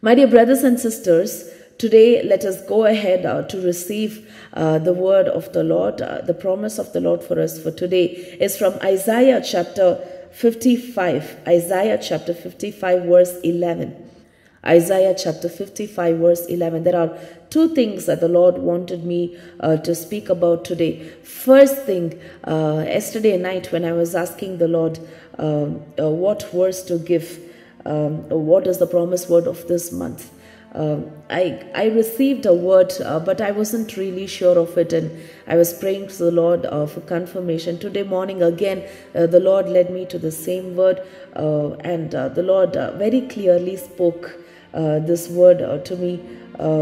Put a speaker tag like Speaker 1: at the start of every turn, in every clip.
Speaker 1: My dear brothers and sisters, today let us go ahead to receive the word of the Lord. The promise of the Lord for us for today is from Isaiah chapter 55. Isaiah chapter 55 verse 11. Isaiah chapter 55 verse 11. There are two things that the Lord wanted me to speak about today. First thing, yesterday night when I was asking the Lord what verse to give, what is the promise word of this month, I received a word, but I wasn't really sure of it, and I was praying to the Lord for confirmation. Today morning again, the Lord led me to the same word, and the Lord very clearly spoke this word to me,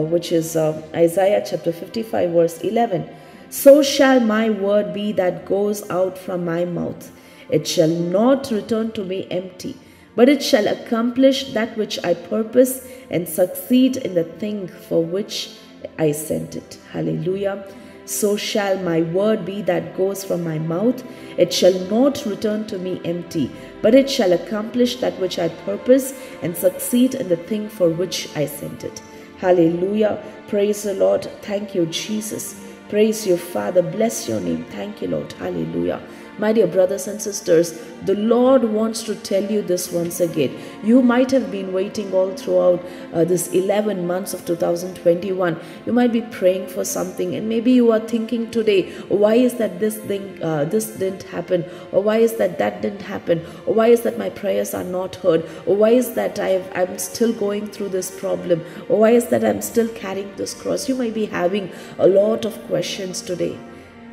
Speaker 1: which is Isaiah chapter 55 verse 11. So shall my word be that goes out from my mouth. It shall not return to me empty, but it shall accomplish that which I purpose and succeed in the thing for which I sent it. Hallelujah. So shall my word be that goes from my mouth. It shall not return to me empty, but it shall accomplish that which I purpose and succeed in the thing for which I sent it. Hallelujah. Praise the Lord. Thank you, Jesus. Praise you, Father. Bless your name. Thank you, Lord. Hallelujah. My dear brothers and sisters, the Lord wants to tell you this once again. You might have been waiting all throughout this 11 months of 2021. You might be praying for something, and maybe you are thinking today, why is that this didn't happen? Or why is that didn't happen? Or why is that my prayers are not heard? Or why is that I'm still going through this problem? Or why is that I'm still carrying this cross? You might be having a lot of questions today.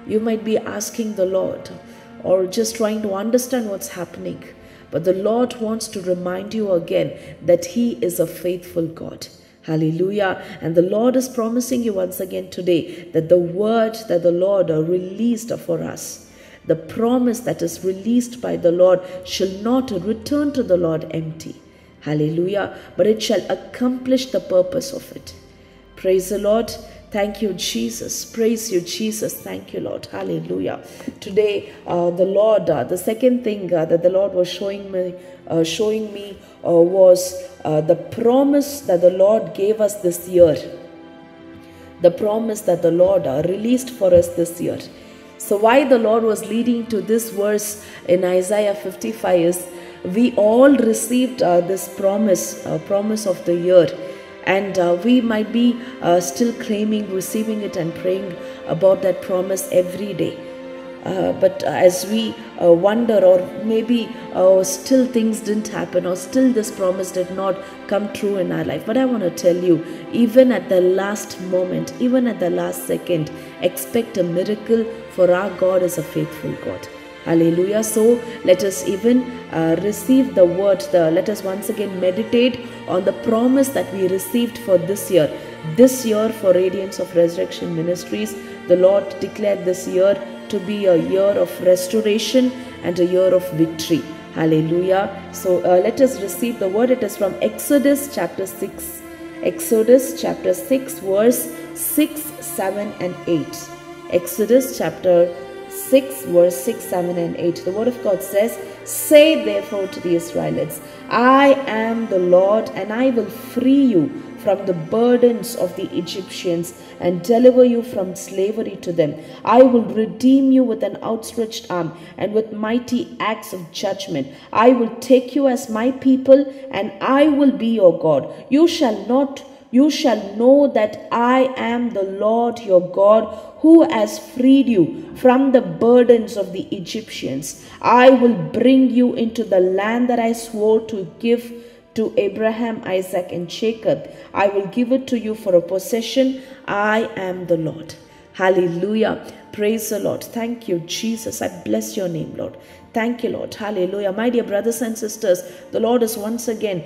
Speaker 1: You might be asking the Lord, or just trying to understand what's happening. But the Lord wants to remind you again that He is a faithful God. Hallelujah. And the Lord is promising you once again today that the word that the Lord released for us, the promise that is released by the Lord, shall not return to the Lord empty. Hallelujah. But it shall accomplish the purpose of it. Praise the Lord. Thank you, Jesus. Praise you, Jesus. Thank you, Lord. Hallelujah. Today, the Lord, the second thing that the Lord was showing me was the promise that the Lord gave us this year. The promise that the Lord released for us this year. So why the Lord was leading to this verse in Isaiah 55 is we all received this promise of the year. And we might be still claiming, receiving it and praying about that promise every day. But as we wonder, or maybe still things didn't happen, or still this promise did not come true in our life. But I want to tell you, even at the last moment, even at the last second, expect a miracle, for our God is a faithful God. Hallelujah. So let us even receive the word. Let us once again meditate on the promise that we received for this year. This year for Radiance of Resurrection Ministries, the Lord declared this year to be a year of restoration and a year of victory. Hallelujah. So let us receive the word. It is from Exodus chapter 6. Exodus chapter 6 verse 6, 7 and 8. Exodus chapter 6 verse 6, 7 and 8. The word of God says, say therefore to the Israelites, I am the Lord, and I will free you from the burdens of the Egyptians and deliver you from slavery to them. I will redeem you with an outstretched arm and with mighty acts of judgment. I will take you as my people, and I will be your God. You shall know that I am the Lord your God, who has freed you from the burdens of the Egyptians. I will bring you into the land that I swore to give to Abraham, Isaac, and Jacob. I will give it to you for a possession. I am the Lord. Hallelujah. Praise the Lord. Thank you, Jesus. I bless your name, Lord. Thank you, Lord. Hallelujah. My dear brothers and sisters, the Lord is once again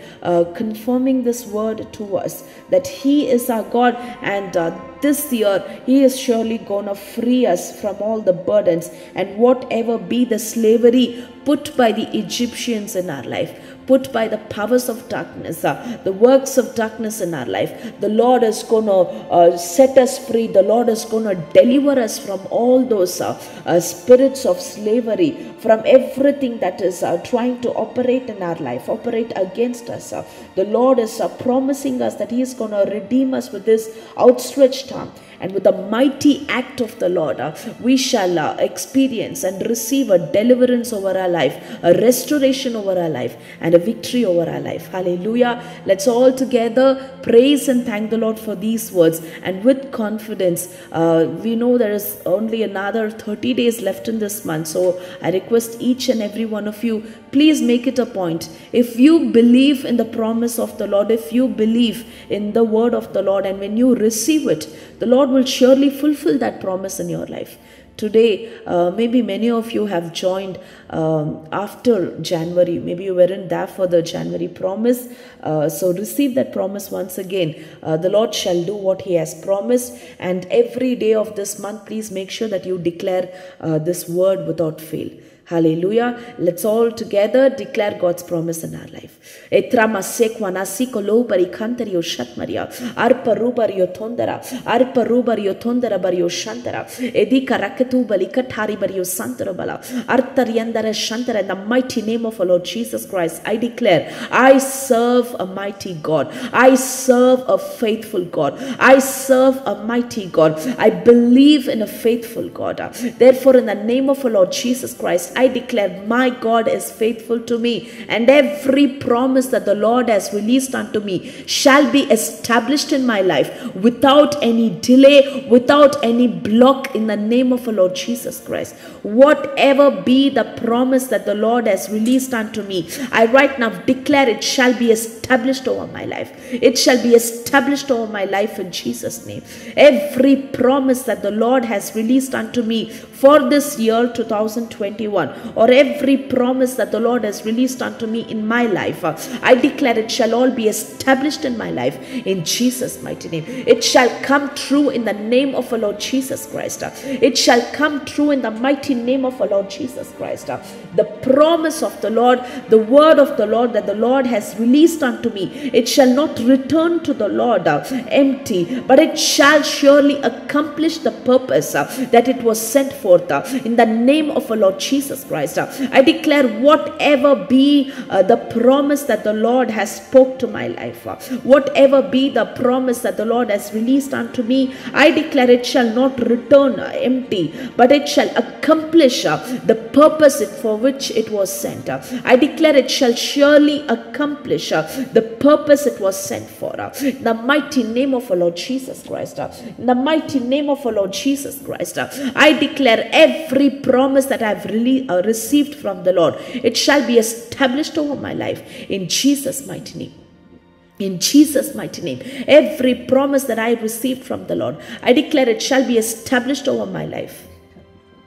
Speaker 1: confirming this word to us, that He is our God, and this year He is surely going to free us from all the burdens and whatever be the slavery put by the Egyptians in our life, put by the powers of darkness, the works of darkness in our life. The Lord is going to set us free. The Lord is going to deliver us from all those spirits of slavery, from everything that is trying to operate in our life, operate against us. The Lord is promising us that He is going to redeem us with His outstretched arm. And with the mighty act of the Lord, we shall experience and receive a deliverance over our life, a restoration over our life, and a victory over our life. Hallelujah. Let's all together praise and thank the Lord for these words. And with confidence, we know there is only another 30 days left in this month. So I request each and every one of you, please make it a point. If you believe in the promise of the Lord, if you believe in the word of the Lord, and when you receive it, the Lord will surely fulfill that promise in your life. Today, maybe many of you have joined after January. Maybe you weren't there for the January promise. So receive that promise once again. The Lord shall do what He has promised. And every day of this month, please make sure that you declare this word without fail. Hallelujah. Let's all together declare God's promise in our life. Etrama sekwana sikolo bari kantario shatmaria. Arparu bario tondara. Arparu bario tondara bario shantara. Edika raketu balika tari bario santara bala. Artariandara shantara. In the mighty name of our Lord Jesus Christ, I declare, I serve a mighty God. I serve a faithful God. I serve a mighty God. I believe in a faithful God. Therefore, in the name of our Lord Jesus Christ, I declare my God is faithful to me, and every promise that the Lord has released unto me shall be established in my life without any delay, without any block, in the name of our Lord Jesus Christ. Whatever be the promise that the Lord has released unto me, I right now declare it shall be established over my life. It shall be established over my life in Jesus' name. Every promise that the Lord has released unto me for this year 2021, or every promise that the Lord has released unto me in my life, I declare it shall all be established in my life in Jesus' mighty name. It shall come true in the name of our Lord Jesus Christ. It shall come true in the mighty name of our Lord Jesus Christ. The promise of the Lord, the word of the Lord that the Lord has released unto me, it shall not return to the Lord empty, but it shall surely accomplish the purpose that it was sent forth in the name of our Lord Jesus Christ. I declare whatever be the promise that the Lord has spoke to my life, whatever be the promise that the Lord has released unto me, I declare it shall not return empty, but it shall accomplish the purpose for which it was sent. I declare it shall surely accomplish the purpose it was sent for. In the mighty name of our Lord Jesus Christ, in the mighty name of our Lord Jesus Christ, I declare every promise that I have received from the Lord, it shall be established over my life in Jesus' mighty name. In Jesus' mighty name, every promise that I received from the Lord, I declare it shall be established over my life.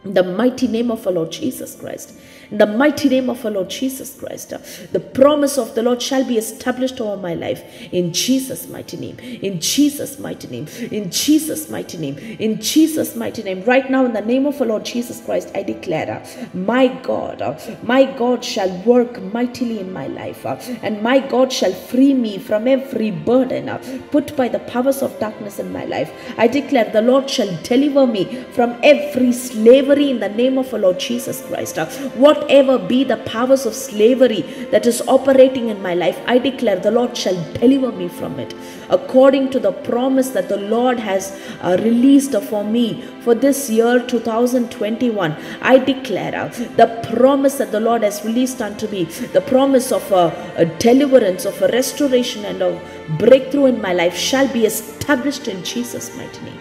Speaker 1: In the mighty name of our Lord Jesus Christ. In the mighty name of our Lord Jesus Christ, the promise of the Lord shall be established over my life in Jesus' mighty name. In Jesus' mighty name. In Jesus' mighty name. In Jesus' mighty name. Right now, in the name of our Lord Jesus Christ, I declare, my God shall work mightily in my life, and my God shall free me from every burden put by the powers of darkness in my life. I declare the Lord shall deliver me from every slavery in the name of our Lord Jesus Christ. Whatever be the powers of slavery that is operating in my life, I declare the Lord shall deliver me from it, according to the promise that the Lord has released for me for this year 2021. I declare the promise that the Lord has released unto me, the promise of a deliverance, of a restoration and a breakthrough in my life shall be established in Jesus' mighty name.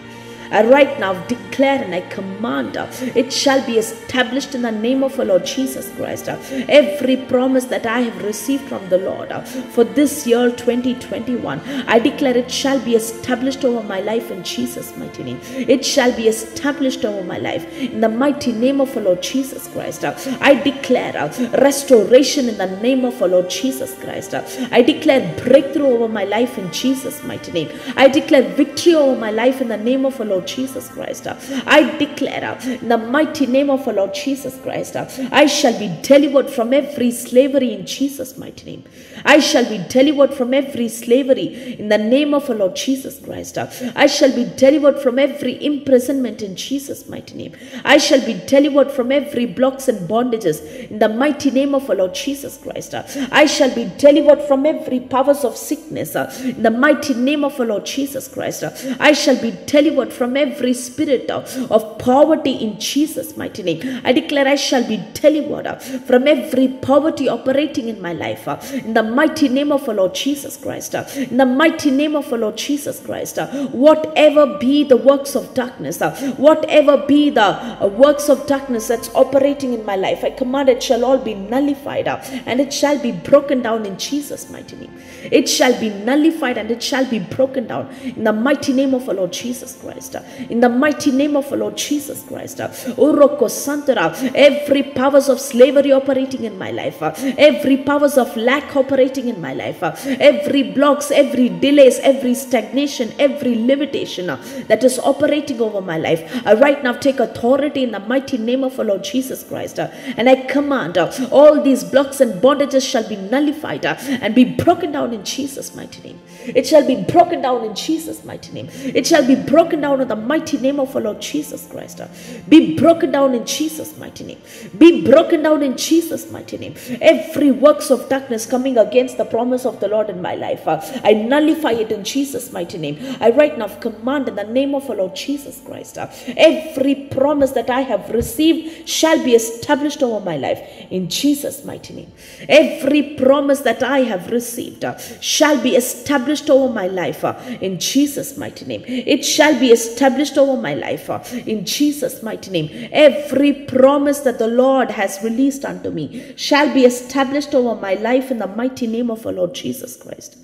Speaker 1: I right now declare and I command it shall be established in the name of our Lord Jesus Christ. Every promise that I have received from the Lord for this year 2021, I declare it shall be established over my life in Jesus' mighty name. It shall be established over my life in the mighty name of our Lord Jesus Christ. I declare restoration in the name of our Lord Jesus Christ. I declare breakthrough over my life in Jesus' mighty name. I declare victory over my life in the name of our Lord Lord Jesus Christ, I declare in the mighty name of our Lord Jesus Christ, I shall be delivered from every slavery in Jesus' mighty name. I shall be delivered from every slavery in the name of our Lord Jesus Christ. I shall be delivered from every imprisonment in Jesus' mighty name. I shall be delivered from every blocks and bondages in the mighty name of our Lord Jesus Christ. I shall be delivered from every powers of sickness in the mighty name of our Lord Jesus Christ. I shall be delivered from every spirit of poverty in Jesus' mighty name. I declare I shall be delivered from every poverty operating in my life in the mighty name of our Lord Jesus Christ. In the mighty name of our Lord Jesus Christ, whatever be the works of darkness, whatever be the works of darkness that's operating in my life, I command it shall all be nullified and it shall be broken down in Jesus' mighty name. It shall be nullified and it shall be broken down in the mighty name of our Lord Jesus Christ. In the mighty name of our Lord Jesus Christ. Every powers of slavery operating in my life, every powers of lack operating in my life, every blocks, every delays, every stagnation, every limitation that is operating over my life, I right now take authority in the mighty name of our Lord Jesus Christ, and I command all these blocks and bondages shall be nullified and be broken down in Jesus' mighty name. It shall be broken down in Jesus' mighty name. It shall be broken down in the mighty name of our Lord Jesus Christ. Be broken down in Jesus' mighty name. Be broken down in Jesus' mighty name. Every works of darkness coming against the promise of the Lord in my life, I nullify it in Jesus' mighty name. I right now command in the name of our Lord Jesus Christ, every promise that I have received shall be established over my life in Jesus' mighty name. Every promise that I have received shall be established over my life in Jesus' mighty name. It shall be established over my life in Jesus' mighty name. Every promise that the Lord has released unto me shall be established over my life in the mighty name of our Lord Jesus Christ.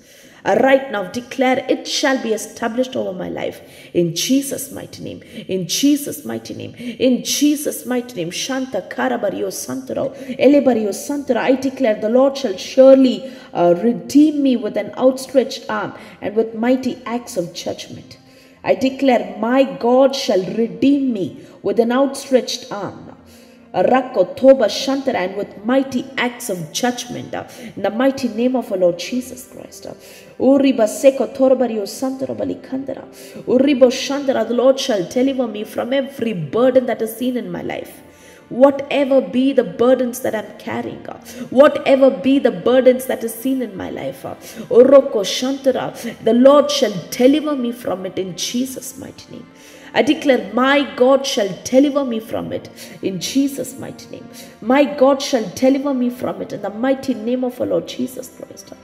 Speaker 1: I right now declare it shall be established over my life in Jesus' mighty name. In Jesus' mighty name. In Jesus' mighty name. Shanta Karabario Santaro Elebario Santara. I declare the Lord shall surely redeem me with an outstretched arm and with mighty acts of judgment. I declare my God shall redeem me with an outstretched arm. And with mighty acts of judgment in the mighty name of our Lord Jesus Christ. The Lord shall deliver me from every burden that is seen in my life. Whatever be the burdens that I'm carrying, whatever be the burdens that is seen in my life, the Lord shall deliver me from it in Jesus' mighty name. I declare my God shall deliver me from it in Jesus' mighty name. My God shall deliver me from it in the mighty name of our Lord Jesus Christ.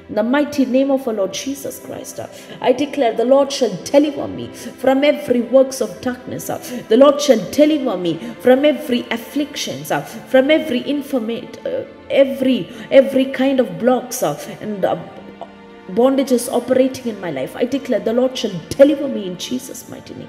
Speaker 1: In the mighty name of our Lord Jesus Christ, I declare the Lord shall deliver me from every works of darkness. The Lord shall deliver me from every afflictions, from every every kind of blocks and bondages operating in my life. I declare the Lord shall deliver me in Jesus' mighty name.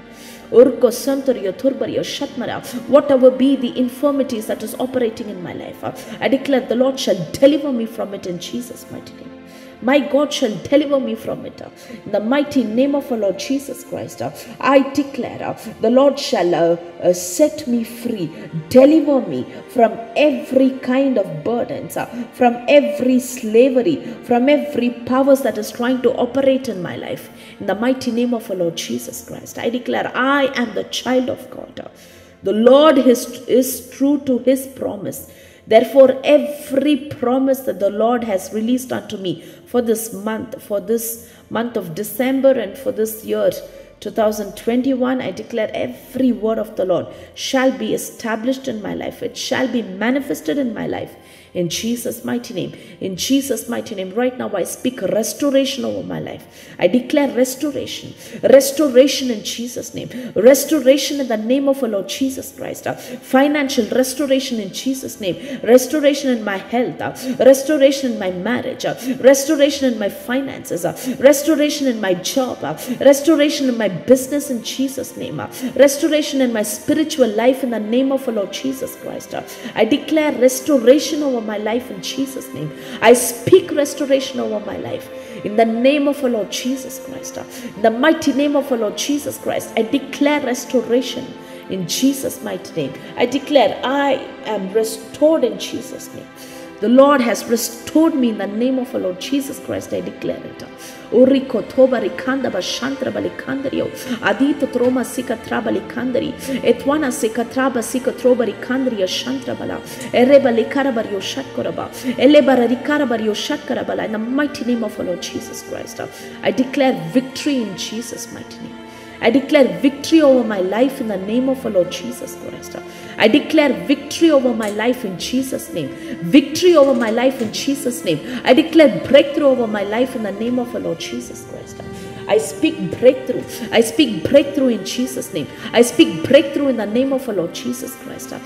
Speaker 1: Whatever be the infirmities that is operating in my life, I declare the Lord shall deliver me from it in Jesus' mighty name. My God shall deliver me from it. In the mighty name of our Lord Jesus Christ, I declare the Lord shall set me free, deliver me from every kind of burdens, from every slavery, from every powers that is trying to operate in my life. In the mighty name of our Lord Jesus Christ, I declare I am the child of God. The Lord is true to his promise. Therefore, every promise that the Lord has released unto me for this month of December and for this year 2021, I declare every word of the Lord shall be established in my life. It shall be manifested in my life. In Jesus' mighty name. In Jesus' mighty name. Right now I speak restoration over my life. I declare restoration. Restoration in Jesus' name. Restoration in the name of our Lord Jesus Christ. Financial restoration in Jesus' name. Restoration in my health. Restoration in my marriage. Restoration in my finances. Restoration in my job. Restoration in my business in Jesus' name. Restoration in my spiritual life in the name of our Lord Jesus Christ. I declare restoration over my life in Jesus' name. I speak restoration over my life In the name of our Lord Jesus Christ, in the mighty name of our Lord Jesus Christ, I declare restoration in Jesus' mighty name. I declare I am restored in Jesus' name. The Lord has restored me in the name of our Lord Jesus Christ. I declare it. Uriko toba rikanda bashantra balikandario. Adito troma sikatra balikandari. Etwana sikatraba sikatroba rikandari shantra bala. Ereba likarabario shatkoraba. Elebara rikarabario shatkarabala. In the mighty name of our Lord Jesus Christ, I declare victory in Jesus' mighty name. I declare victory over my life in the name of our Lord Jesus Christ. I declare victory over my life in Jesus' name. Victory over my life in Jesus' name. I declare breakthrough over my life in the name of our Lord Jesus Christ. I speak breakthrough. I speak breakthrough in Jesus' name. I speak breakthrough in the name of our Lord Jesus Christ. The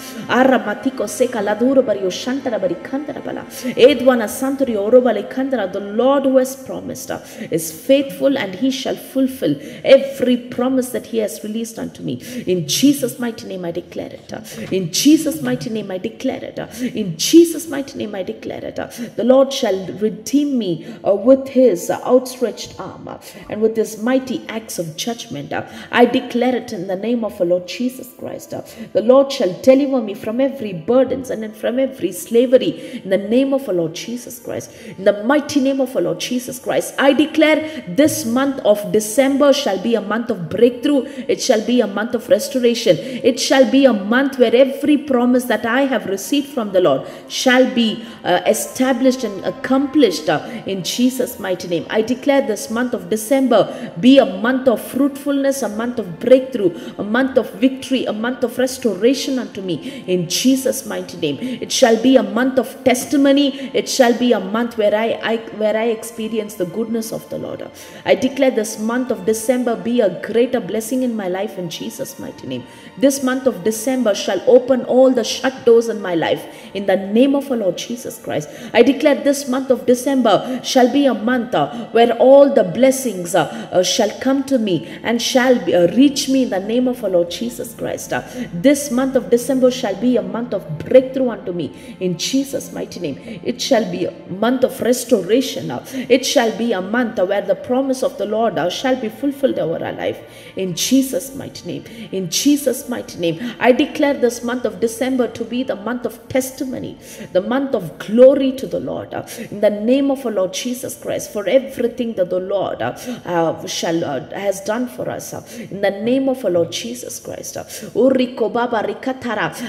Speaker 1: Lord who has promised is faithful, and he shall fulfill every promise that he has released unto me. In Jesus' mighty name I declare it. In Jesus' mighty name I declare it. In Jesus' mighty name I declare it. The Lord shall redeem me with his outstretched arm and with his mighty acts of judgment. I declare it in the name of our Lord Jesus Christ. The Lord shall deliver me from every burdens and from every slavery in the name of our Lord Jesus Christ. In the mighty name of our Lord Jesus Christ, I declare this month of December shall be a month of breakthrough. It shall be a month of restoration. It shall be a month where every promise that I have received from the Lord shall be established and accomplished in Jesus' mighty name. I declare this month of December be a month of fruitfulness, a month of breakthrough, a month of victory, a month of restoration unto me in Jesus' mighty name. It shall be a month of testimony. It shall be a month where I experience the goodness of the Lord. I declare this month of December be a greater blessing in my life in Jesus' mighty name. This month of December shall open all the shut doors in my life in the name of our Lord Jesus Christ. I declare this month of December shall be a month where all the blessings shall come to me and shall reach me in the name of our Lord Jesus Christ. This month of December shall be a month of breakthrough unto me in Jesus' mighty name. It shall be a month of restoration. It shall be a month where the promise of the Lord shall be fulfilled over our life in Jesus' mighty name. In Jesus' mighty name, I declare this month of December to be the month of testimony, the month of glory to the Lord in the name of our Lord Jesus Christ, for everything that the Lord has done for us in the name of our Lord Jesus Christ.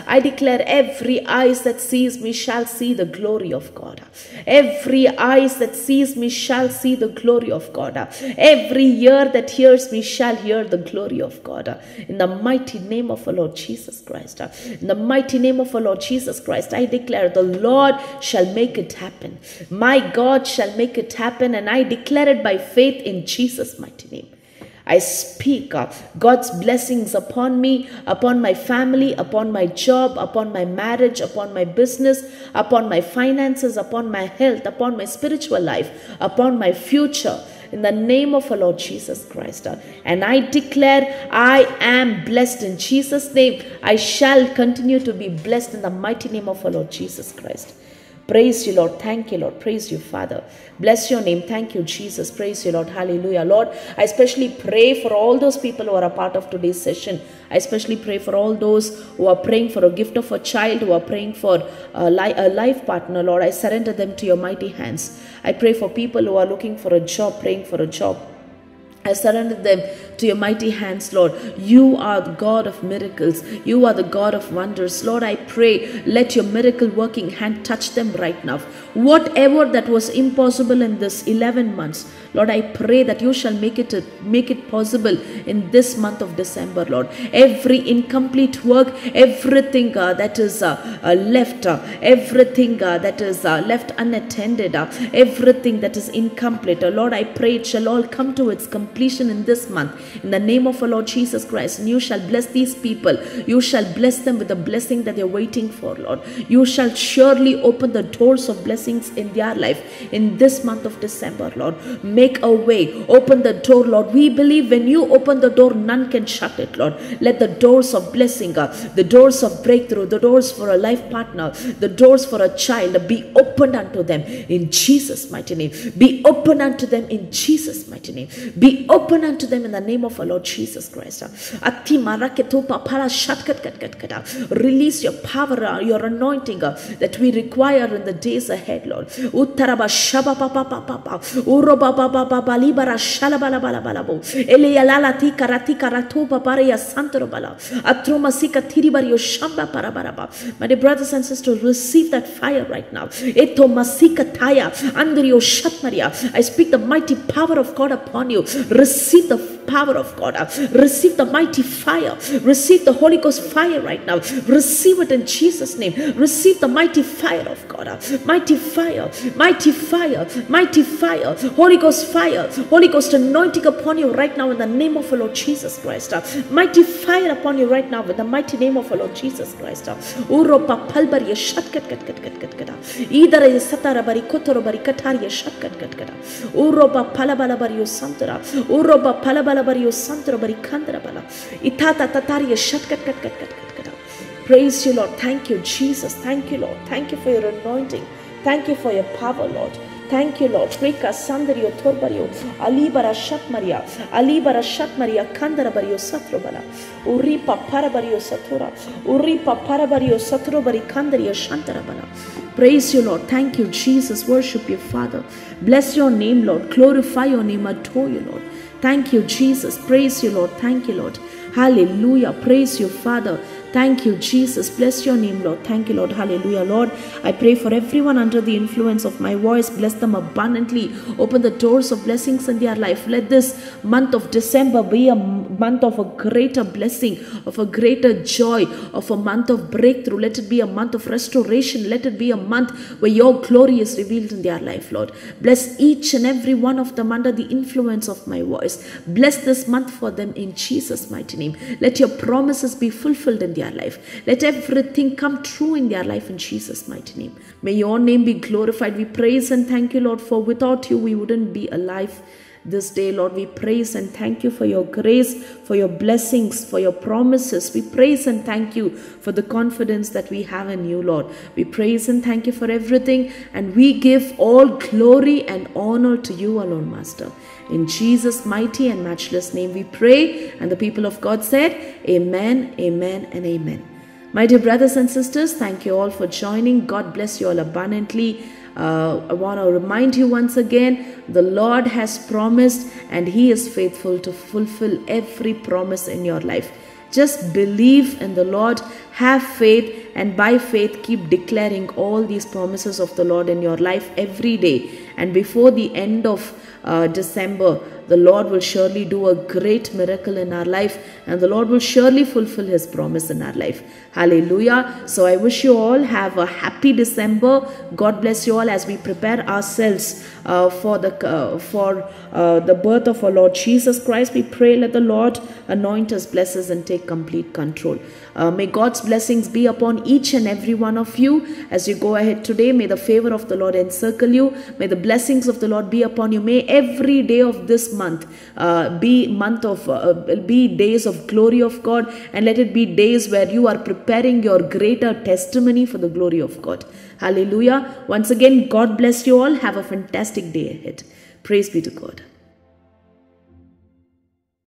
Speaker 1: I declare every eyes that sees me shall see the glory of God. Every eyes that sees me shall see the glory of God. Every ear that hears me shall hear the glory of God. In the mighty name of our Lord Jesus Christ. In the mighty name of our Lord Jesus Christ, I declare the Lord shall make it happen. My God shall make it happen, and I declare it by faith in Jesus' mighty name. I speak God's blessings upon me, upon my family, upon my job, upon my marriage, upon my business, upon my finances, upon my health, upon my spiritual life, upon my future, in the name of our Lord Jesus Christ. And I declare I am blessed in Jesus' name. I shall continue to be blessed in the mighty name of our Lord Jesus Christ. Praise you, Lord. Thank you, Lord. Praise you, Father. Bless your name. Thank you, Jesus. Praise you, Lord. Hallelujah. Lord, I especially pray for all those people who are a part of today's session. I especially pray for all those who are praying for a gift of a child, who are praying for a life partner. Lord, I surrender them to your mighty hands. I pray for people who are looking for a job, praying for a job. I surrender them to your mighty hands, Lord. You are the God of miracles. You are the God of wonders. Lord, I pray, let your miracle working hand touch them right now. Whatever that was impossible in this 11 months, Lord, I pray that you shall make it possible in this month of December, Lord. Every incomplete work, everything that is left, everything that is left unattended, everything that is incomplete, Lord, I pray it shall all come to its completion completion in this month. In the name of our Lord Jesus Christ. And you shall bless these people. You shall bless them with the blessing that they're waiting for, Lord. You shall surely open the doors of blessings in their life in this month of December, Lord. Make a way. Open the door, Lord. We believe when you open the door, none can shut it, Lord. Let the doors of blessing, the doors of breakthrough, the doors for a life partner, the doors for a child be opened unto them in Jesus' mighty name. Be open unto them in Jesus' mighty name. Be open unto them in the name of our Lord Jesus Christ. Release your power, your anointing that we require in the days ahead, Lord. My dear brothers and sisters, receive that fire right now. I speak the mighty power of God upon you. Receive the power of God. Receive the mighty fire. Receive the Holy Ghost fire right now. Receive it in Jesus' name. Receive the mighty fire of God. Mighty fire, mighty fire, mighty fire. Holy Ghost fire, Holy Ghost anointing upon you right now in the name of our Lord Jesus Christ. Mighty fire upon you right now in the mighty name of our Lord Jesus Christ. Uropa palbari shatkat kat kat kat kat kat. Idara satara bari kotoro bari katari shatkat kat kat. Uropa palabala bari santara. Uropa palabala bari santara bari kandara bala. Itata tatari shatkat kat kat kat kat kat. Praise you, Lord. Thank you, Jesus. Thank you, Lord. Thank you for your anointing. Thank you for your power, Lord. Thank you, Lord. Preka sandario torbario, alibara shat Maria, kandara bario satrobala, uripa parabario satura, uripa parabario satrobari kandario shantarabala. Praise you, Lord. Thank you, Jesus. Worship you, Father. Bless your name, Lord. Glorify your name. Adore you, Lord. Thank you, Jesus. Praise you, Lord. Thank you, Lord. Hallelujah. Praise you, Father. Thank you, Jesus. Bless your name, Lord. Thank you, Lord. Hallelujah, Lord. I pray for everyone under the influence of my voice. Bless them abundantly. Open the doors of blessings in their life. Let this month of December be a month of a greater blessing, of a greater joy, of a month of breakthrough. Let it be a month of restoration. Let it be a month where your glory is revealed in their life, Lord. Bless each and every one of them under the influence of my voice. Bless this month for them in Jesus' mighty name. Let your promises be fulfilled in their life. Let everything come true in their life in Jesus' mighty name. May your name be glorified. We praise and thank you, Lord, for without you we wouldn't be alive this day, Lord. We praise and thank you for your grace, for your blessings, for your promises. We praise and thank you for the confidence that we have in you, Lord. We praise and thank you for everything, and we give all glory and honor to you alone, Master. In Jesus' mighty and matchless name we pray, and the people of God said, Amen, amen, and amen. My dear brothers and sisters, thank you all for joining. God bless you all abundantly. I want to remind you once again, the Lord has promised and He is faithful to fulfill every promise in your life. Just believe in the Lord, have faith, and by faith keep declaring all these promises of the Lord in your life every day. And before the end of December, the Lord will surely do a great miracle in our life, and the Lord will surely fulfill His promise in our life. Hallelujah. So I wish you all have a happy December. God bless you all as we prepare ourselves for the birth of our Lord Jesus Christ. We pray, let the Lord anoint us, bless us, and take complete control. May God's blessings be upon each and every one of you as you go ahead today. May the favor of the Lord encircle you. May the blessings of the Lord be upon you. May every day of this month be days of glory of God, and let it be days where you are preparing your greater testimony for the glory of God. Hallelujah. Once again, God bless you all. Have a fantastic day ahead. Praise be to God.